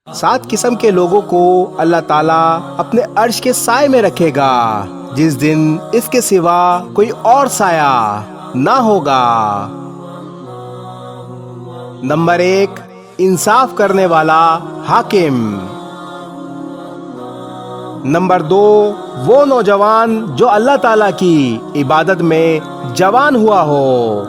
7 قسم کے لوگوں کو اللہ تعالیٰ اپنے عرش کے سائے میں رکھے گا جس دن اس کے سوا کوئی اور سایہ نہ ہوگا۔ نمبر 1، انصاف کرنے والا حاکم۔ نمبر 2، وہ نوجوان جو اللہ تعالیٰ کی عبادت میں جوان ہوا ہو۔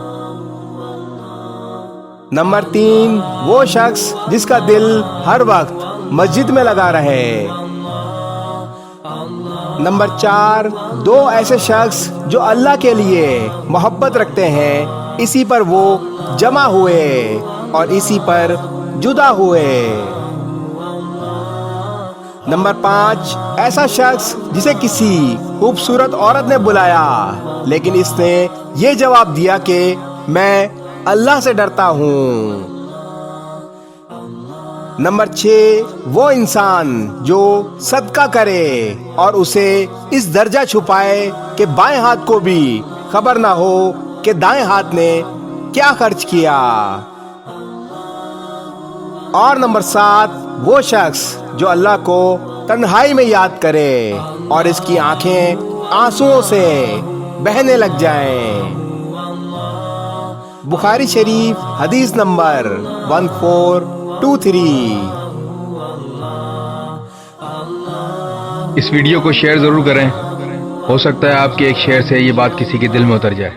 نمبر 3، وہ شخص جس کا دل ہر وقت مسجد میں لگا رہے۔ نمبر 4، 2 ایسے شخص جو اللہ کے لیے محبت رکھتے ہیں، اسی پر وہ جمع ہوئے اور اسی پر جدا ہوئے۔ نمبر 5، ایسا شخص جسے کسی خوبصورت عورت نے بلایا لیکن اس نے یہ جواب دیا کہ میں اللہ سے ڈرتا ہوں۔ نمبر 6، وہ انسان جو صدقہ کرے اور اسے اس درجہ چھپائے کہ بائیں ہاتھ کو بھی خبر نہ ہو کہ دائیں ہاتھ نے کیا خرچ کیا۔ اور نمبر 7، وہ شخص جو اللہ کو تنہائی میں یاد کرے اور اس کی آنکھیں آنسوؤں سے بہنے لگ جائیں۔ بخاری شریف حدیث نمبر 1423۔ اس ویڈیو کو شیئر ضرور کریں، ہو سکتا ہے آپ کے ایک شیئر سے یہ بات کسی کے دل میں اتر جائے۔